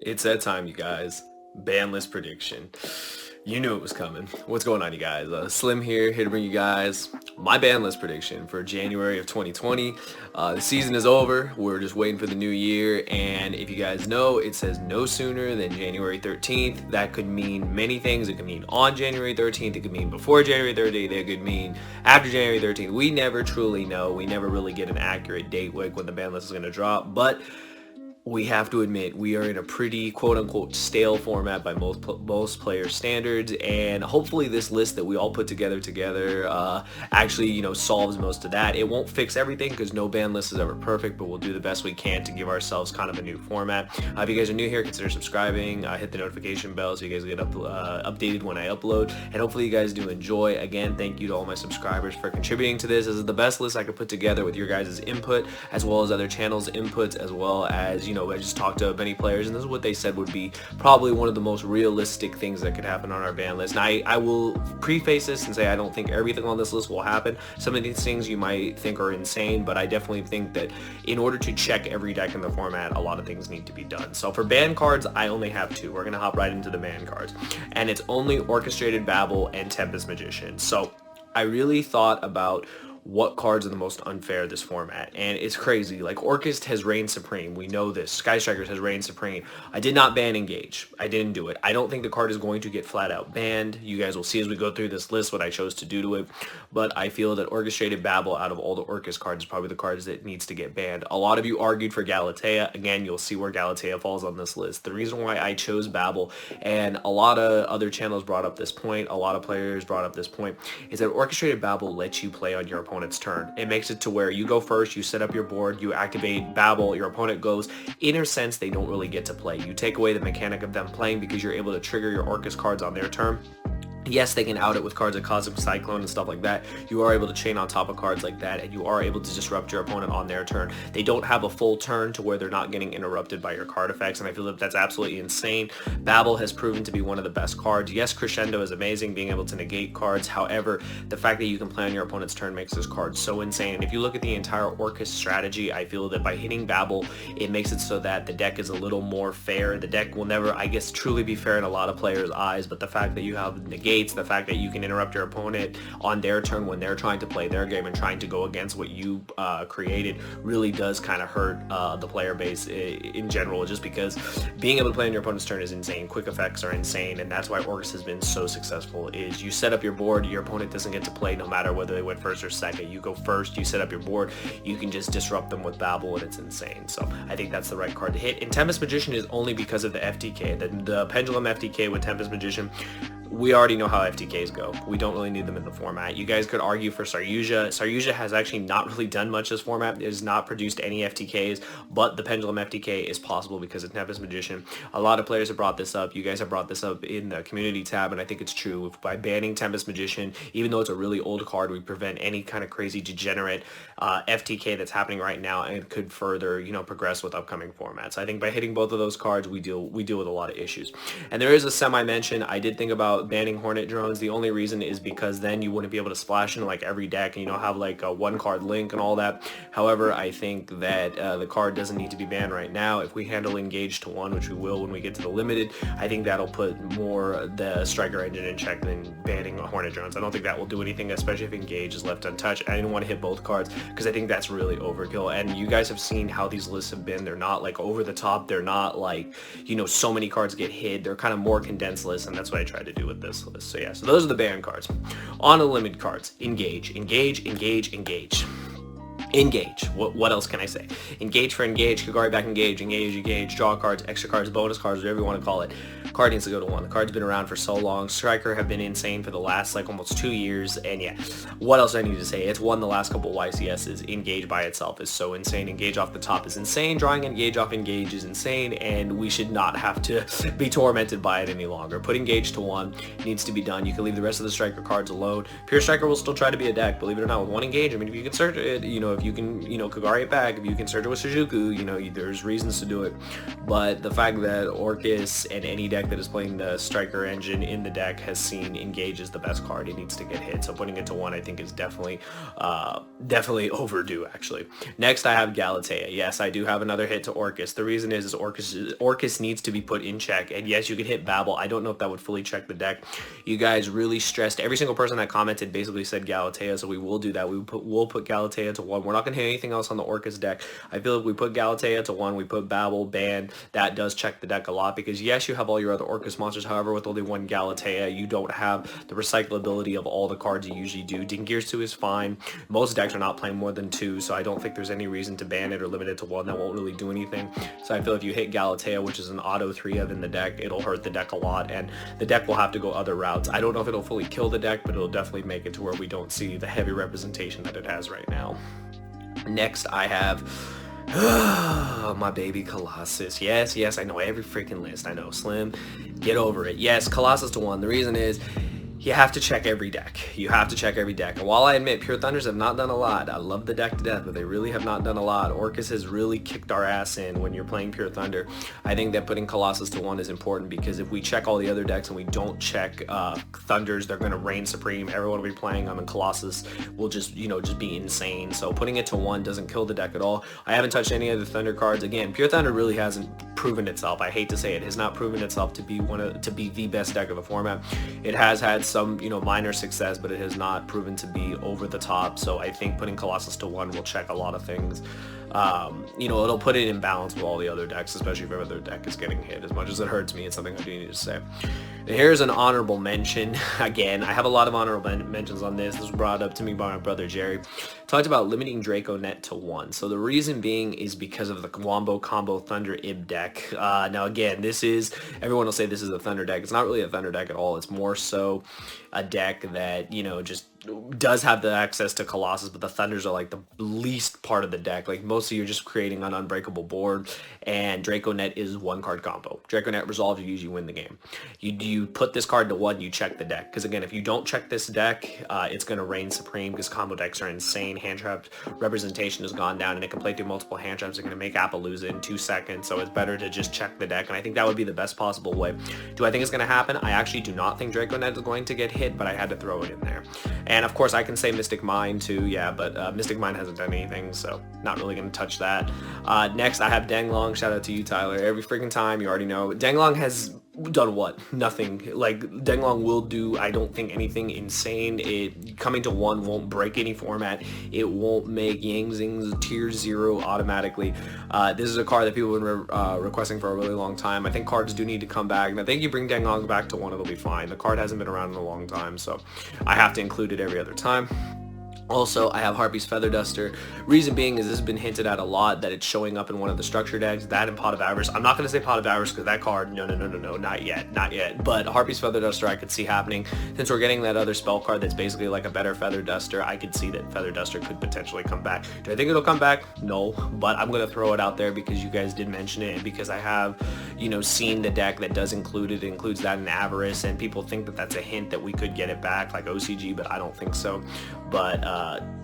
It's that time, you guys. Ban list prediction. You knew it was coming. What's going on, you guys? Slim here to bring you guys my ban list prediction for January of 2020. The season is over. We're just waiting for the new year. And if you guys know, it says no sooner than January 13th. That could mean many things. It could mean on January 13th. It could mean before January 13th. It could mean after January 13th. We never truly know. We never really get an accurate date when the ban list is going to drop. But we have to admit we are in a pretty quote-unquote stale format by most player standards, and hopefully this list that we all put together actually solves most of that. It won't fix everything because no ban list is ever perfect, but we'll do the best we can to give ourselves kind of a new format. If you guys are new here, consider subscribing, hit the notification bell so you guys get updated when I upload, and hopefully you guys do enjoy. Again, thank you to all my subscribers for contributing to this. This is the best list I could put together with your guys' input as well as other channels' inputs, as well as I just talked to many players, and this is what they said would be probably one of the most realistic things that could happen on our ban list. And I will preface this and say I don't think everything on this list will happen. Some of these things you might think are insane, but I definitely think that in order to check every deck in the format, a lot of things need to be done. So for ban cards, I only have two. We're gonna hop right into the ban cards, and it's only Orchestrated Babel and Tempest Magician. So I really thought about what cards are the most unfair this format, and it's crazy. Like, Orchest has reigned supreme. We know this. Sky Strikers has reigned supreme. I did not ban Engage. I didn't do it. I don't think the card is going to get flat out banned. You guys will see as we go through this list what I chose to do to it, but I feel that Orchestrated Babel, out of all the Orchest cards, is probably the cards that needs to get banned. A lot of you argued for Galatea. Again, you'll see where Galatea falls on this list. The reason why I chose Babel, and a lot of other channels brought up this point, a lot of players brought up this point, is that Orchestrated Babel lets you play on your opponent's turn. It makes it to where you go first, you set up your board, you activate Babel, your opponent goes. In a sense, they don't really get to play. You take away the mechanic of them playing because you're able to trigger your Orchest cards on their turn. Yes, they can out it with cards like Cosmic Cyclone and stuff like that. You are able to chain on top of cards like that, and you are able to disrupt your opponent on their turn. They don't have a full turn to where they're not getting interrupted by your card effects, and I feel that that's absolutely insane. Babel has proven to be one of the best cards. Yes, Crescendo is amazing, being able to negate cards. However, the fact that you can play on your opponent's turn makes this card so insane. And if you look at the entire Orchest strategy, I feel that by hitting Babel, it makes it so that the deck is a little more fair. The deck will never, I guess, truly be fair in a lot of players' eyes, but the fact that you have negates, the fact that you can interrupt your opponent on their turn when they're trying to play their game and trying to go against what you created really does kind of hurt the player base in general, just because being able to play on your opponent's turn is insane. Quick effects are insane, and that's why Orchest has been so successful. Is you set up your board, your opponent doesn't get to play no matter whether they went first or second. You go first, you set up your board, you can just disrupt them with Babel, and it's insane. So I think that's the right card to hit. And Tempest Magician is only because of the FTK. The Pendulum FTK with Tempest Magician, we already know how FTKs go. We don't really need them in the format. You guys could argue for Saryuja. Saryuja has actually not really done much this format. It has not produced any FTKs, but the Pendulum FTK is possible because of Tempest Magician. A lot of players have brought this up. You guys have brought this up in the community tab, and I think it's true. By banning Tempest Magician, even though it's a really old card, we prevent any kind of crazy degenerate FTK that's happening right now, and could further, progress with upcoming formats. I think by hitting both of those cards, we deal with a lot of issues. And there is a semi-mention. I did think about banning Hornet Drones. The only reason is because then you wouldn't be able to splash into like every deck and have like a one card link and all that. However, I think that the card doesn't need to be banned right now. If we handle Engage to 1, which we will when we get to the limited, I think that'll put more the Striker engine in check than banning Hornet Drones. I don't think that will do anything, especially if Engage is left untouched. I didn't want to hit both cards because I think that's really overkill, and you guys have seen how these lists have been. They're not like over the top, they're not like so many cards get hit. They're kind of more condensed lists, and that's what I tried to do with this list. So yeah, so those are the ban cards. On the limited cards, Engage. What else can I say? Engage for Engage, Kagari back Engage, draw cards, extra cards, bonus cards, whatever you want to call it. Card needs to go to 1. The card's been around for so long. Striker have been insane for the last like almost 2 years, and yeah, what else do I need to say? It's won the last couple YCSs. Engage by itself is so insane. Engage off the top is insane. Drawing Engage off Engage is insane, and we should not have to be tormented by it any longer. Put Engage to 1. It needs to be done. You can leave the rest of the Striker cards alone. Pure Striker will still try to be a deck, believe it or not, with 1 Engage. I mean, if you can search it, if you can, Kagari it back, if you can search it with Sujuku, there's reasons to do it. But the fact that Orcus and any deck that is playing the Striker engine in the deck has seen Engage is the best card, it needs to get hit. So putting it to 1 I think is definitely overdue actually. Next I have Galatea. Yes, I do have another hit to Orcus. The reason is Orcus needs to be put in check, and yes, you could hit Babel. I don't know if that would fully check the deck. You guys really stressed, every single person that commented basically said Galatea, so we will do that. We'll put Galatea to 1. We're not going to hit anything else on the Orcus deck. I feel if we put Galatea to 1, we put Babel, Ban, that does check the deck a lot, because yes, you have all your other Orcus monsters, however, with only 1 Galatea, you don't have the recyclability of all the cards you usually do. Gears 2 is fine. Most decks are not playing more than 2, so I don't think there's any reason to ban it or limit it to 1. That won't really do anything. So I feel if you hit Galatea, which is an auto 3 of in the deck, it'll hurt the deck a lot, and the deck will have to go other routes. I don't know if it'll fully kill the deck, but it'll definitely make it to where we don't see the heavy representation that it has right now. Next I have my baby Colossus. Yes, I know every freaking list. I know, Slim, get over it. Yes, Colossus to 1. The reason is you have to check every deck. You have to check every deck. And while I admit Pure Thunders have not done a lot, I love the deck to death, but they really have not done a lot. Orcus has really kicked our ass in when you're playing Pure Thunder. I think that putting Colossus to 1 is important, because if we check all the other decks and we don't check Thunders, they're going to reign supreme. Everyone will be playing them, and Colossus will just be insane. So putting it to 1 doesn't kill the deck at all. I haven't touched any of the Thunder cards. Again, Pure Thunder really hasn't proven itself. I hate to say it has not proven itself to be the best deck of the format. It has had some minor success, but it has not proven to be over the top. So I think putting Colossus to 1 will check a lot of things. It'll put it in balance with all the other decks, especially if every other deck is getting hit. As much as it hurts me, it's something I do need to say. Here's an honorable mention. Again, I have a lot of honorable mentions on this. This was brought up to me by my brother Jerry. Talked about limiting Draco Net to 1. So the reason being is because of the Wombo Combo Thunder Ib deck. Now again, everyone will say this is a Thunder deck. It's not really a Thunder deck at all. It's more so a deck that, just does have the access to Colossus, but the Thunders are like the least part of the deck. Like mostly you're just creating an unbreakable board, and Draco Net is 1 card combo. Draco Net resolves, you usually win the game. You put this card to 1, you check the deck, because again, if you don't check this deck, it's going to reign supreme, because combo decks are insane. Hand trap representation has gone down, and it can play through multiple hand traps. It's going to make Appaloosa in 2 seconds, so it's better to just check the deck, and I think that would be the best possible way. Do I think it's going to happen? I actually do not think Draco Net is going to get hit, but I had to throw it in there. And of course I can say Mystic Mine too, yeah, but Mystic Mine hasn't done anything, so not really going to touch that. Next I have Danglong. Shout out to you, Tyler. Every freaking time, you already know. Danglong has done what? Nothing. Like, Danglong will do, I don't think, anything insane. It coming to 1 won't break any format. It won't make Yang Zing's tier 0 automatically. This is a card that people have been requesting for a really long time. I think cards do need to come back, and I think you bring Danglong back to 1, it'll be fine. The card hasn't been around in a long time, so I have to include it every other time. Also, I have Harpy's Feather Duster. Reason being is this has been hinted at a lot, that it's showing up in one of the structure decks, that and Pot of Avarice. I'm not going to say Pot of Avarice because that card, no, not yet. But Harpy's Feather Duster I could see happening. Since we're getting that other spell card that's basically like a better Feather Duster, I could see that Feather Duster could potentially come back. Do I think it'll come back? No, but I'm going to throw it out there because you guys did mention it, and because I have, seen the deck that does include it. It includes that in Avarice, and people think that that's a hint that we could get it back like OCG, but I don't think so. But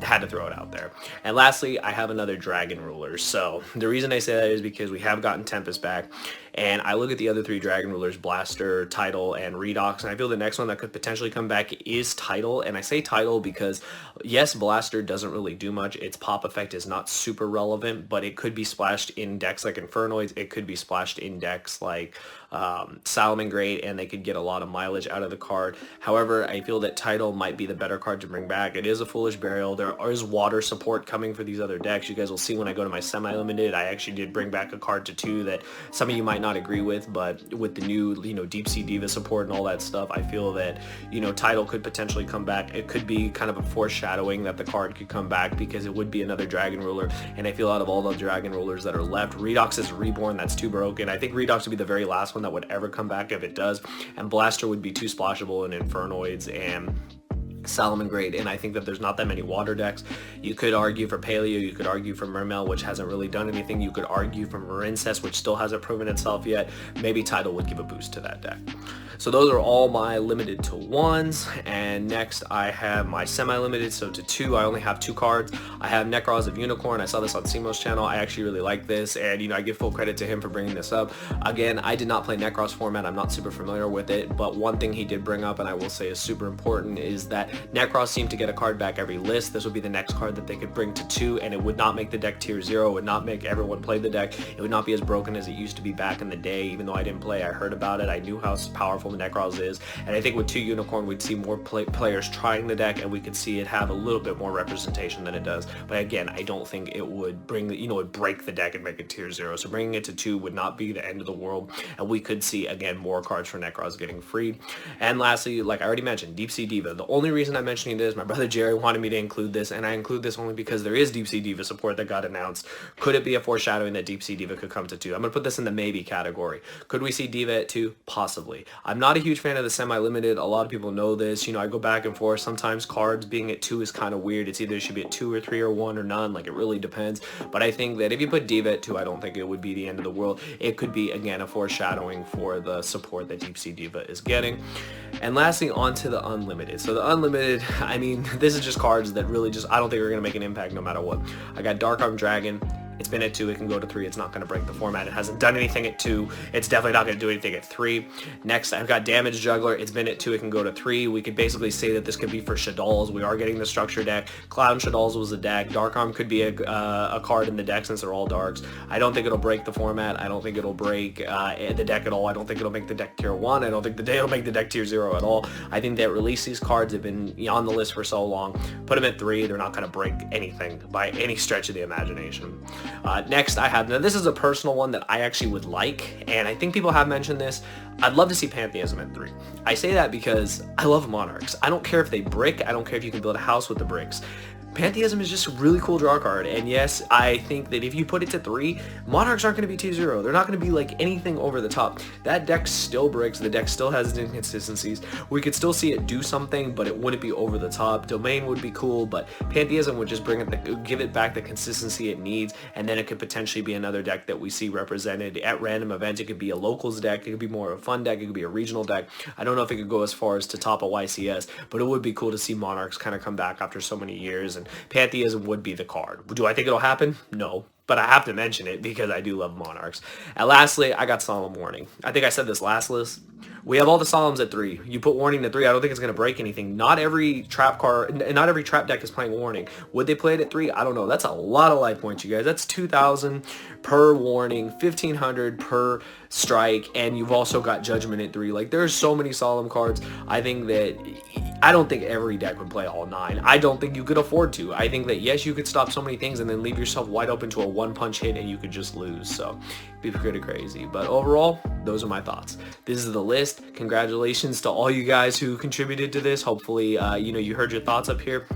had to throw it out there. And lastly, I have another Dragon Ruler. So the reason I say that is because we have gotten Tempest back, and I look at the other 3 Dragon Rulers, Blaster, Tidal, and Redox, and I feel the next one that could potentially come back is Tidal. And I say Tidal because, yes, Blaster doesn't really do much. Its pop effect is not super relevant, but it could be splashed in decks like Infernoids. It could be splashed in decks like Salamangreat, and they could get a lot of mileage out of the card. However, I feel that Tidal might be the better card to bring back. It is a Foolish Burial. There is water support coming for these other decks. You guys will see when I go to my semi-limited, I actually did bring back a card to 2 that some of you might not agree with, but with the new, Deep Sea Diva support and all that stuff, I feel that, Tidal could potentially come back. It could be kind of a foreshadowing that the card could come back, because it would be another Dragon Ruler, and I feel out of all the Dragon Rulers that are left, Redox is Reborn. That's too broken. I think Redox would be the very last one that would ever come back if it does, and Blaster would be too splashable in Infernoids, and Salomon grade, and I think that there's not that many water decks. You could argue for Paleo, you could argue for Mermel, which hasn't really done anything. You could argue for Marincess, which still hasn't proven itself yet. Maybe Tidal would give a boost to that deck. So those are all my limited to 1s, and next I have my semi-limited. So to 2, I only have 2 cards. I have Necros of Unicorn. I saw this on Simo's channel. I actually really like this, and I give full credit to him for bringing this up. Again, I did not play Necros format. I'm not super familiar with it, but one thing he did bring up, and I will say is super important, is that Necros seem to get a card back every list. This would be the next card that they could bring to 2, and it would not make the deck tier 0. It would not make everyone play the deck. It would not be as broken as it used to be back in the day. Even though I didn't play, I heard about it. I knew how powerful Necros is, and I think with 2 Unicorn, we'd see more players trying the deck, and we could see it have a little bit more representation than it does. But again, I don't think it would bring the, would break the deck and make it tier 0. So bringing it to 2 would not be the end of the world, and we could see again more cards for Necros getting freed. And lastly, like I already mentioned, Deep Sea Diva. The only reason I'm mentioning this, my brother Jerry wanted me to include this, and I include this only because there is Deep Sea Diva support that got announced. Could it be a foreshadowing that Deep Sea Diva could come to 2? I'm going to put this in the maybe category. Could we see Diva at 2? Possibly. I'm not a huge fan of the semi-limited. A lot of people know this. I go back and forth. Sometimes cards being at 2 is kind of weird. It's either it should be at 2 or 3 or 1 or none. Like, it really depends. But I think that if you put Diva at 2, I don't think it would be the end of the world. It could be, again, a foreshadowing for the support that Deep Sea Diva is getting. And lastly, on to the unlimited. So the unlimited, I mean, this is just cards that really just, I don't think are going to make an impact no matter what. I got Dark Arm Dragon. It's been at 2, it can go to 3. It's not going to break the format. It hasn't done anything at 2. It's definitely not going to do anything at 3. Next, I've got Damage Juggler. It's been at 2, it can go to 3. We could basically say that this could be for Shaddolls. We are getting the structure deck. Clown Shaddolls was a deck. Dark Arm could be a card in the deck since they're all darks. I don't think it'll break the format. I don't think it'll break the deck at all. I don't think it'll make the deck tier 1. I don't think it'll make the deck tier 0 at all. I think that release these cards have been on the list for so long. Put them at 3. They're not going to break anything by any stretch of the imagination. Next, I have, now this is a personal one that I actually would like, and I think people have mentioned this. I'd love to see Pantheism at 3. I say that because I love Monarchs. I don't care if they brick. I don't care if you can build a house with the bricks. Pantheism is just a really cool draw card, and yes, I think that if you put it to 3, Monarchs aren't going to be tier 0. They're not going to be like anything over the top. That deck still breaks. The deck still has inconsistencies. We could still see it do something, but it wouldn't be over the top. Domain would be cool, but Pantheism would just bring it, give it back the consistency it needs, and then it could potentially be another deck that we see represented at random events. It could be a locals deck. It could be more of a fun deck. It could be a regional deck. I don't know if it could go as far as to top a YCS, but it would be cool to see Monarchs kind of come back after so many years. And Pantheism would be the card. Do I think it'll happen? No. But I have to mention it because I do love Monarchs. And lastly, I got Solemn Warning. I think I said this last list. We have all the Solemns at 3. You put Warning at 3, I don't think it's going to break anything. Not every trap deck is playing Warning. Would they play it at 3? I don't know. That's a lot of life points, you guys. That's 2,000 per Warning, 1,500 per Strike, and you've also got Judgment at 3. Like, there's so many Solemn cards. I don't think every deck would play all 9. I don't think you could afford to. I think that, yes, you could stop so many things and then leave yourself wide open to a one-punch hit and you could just lose. So, be pretty crazy. But overall, those are my thoughts. This is the list. Congratulations to all you guys who contributed to this. Hopefully, you heard your thoughts up here.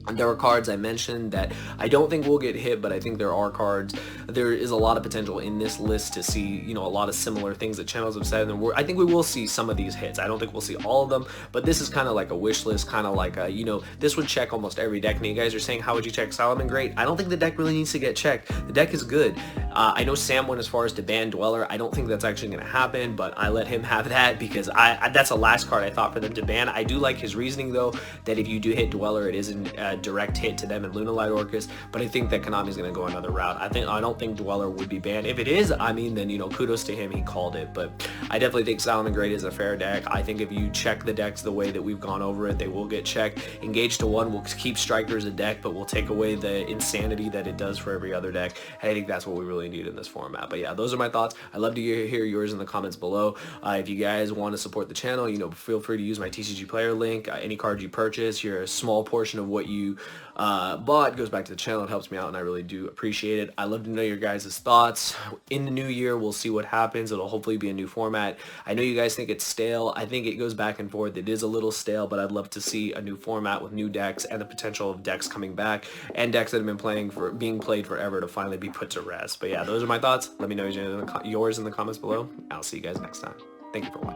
And there are cards I mentioned that I don't think will get hit, but I think there are cards. There is a lot of potential in this list to see, a lot of similar things that channels have said, and I think we will see some of these hits. I don't think we'll see all of them, but this is kind of like a wish list, kind of like a, this would check almost every deck. And you guys are saying, how would you check Salomon? Great. I don't think the deck really needs to get checked. The deck is good. I know Sam went as far as to ban Dweller. I don't think that's actually going to happen, but I let him have that because that's the last card I thought for them to ban. I do like his reasoning, though, that if you do hit Dweller, it isn't direct hit to them in Lunalight Orcus, but I think that Konami's going to go another route. I don't think Dweller would be banned. If it is, then kudos to him, he called it. But I definitely think Salomon Great is a fair deck. I think if you check the decks the way that we've gone over it, they will get checked. Engage to 1 will keep Strikers a deck, but will take away the insanity that it does for every other deck. And I think that's what we really need in this format. But yeah, those are my thoughts. I'd love to hear yours in the comments below. If you guys want to support the channel, feel free to use my TCG player link. Any card you purchase, a small portion of what you bought goes back to the channel. It helps me out, and I really do appreciate it. I love to know your guys' thoughts. In the new year, we'll see what happens. It'll hopefully be a new format. I know you guys think it's stale. I think it goes back and forth. It is a little stale, but I'd love to see a new format with new decks and the potential of decks coming back and decks that have been being played forever to finally be put to rest. But yeah, those are my thoughts. Let me know yours in the comments below. I'll see you guys next time. Thank you for watching.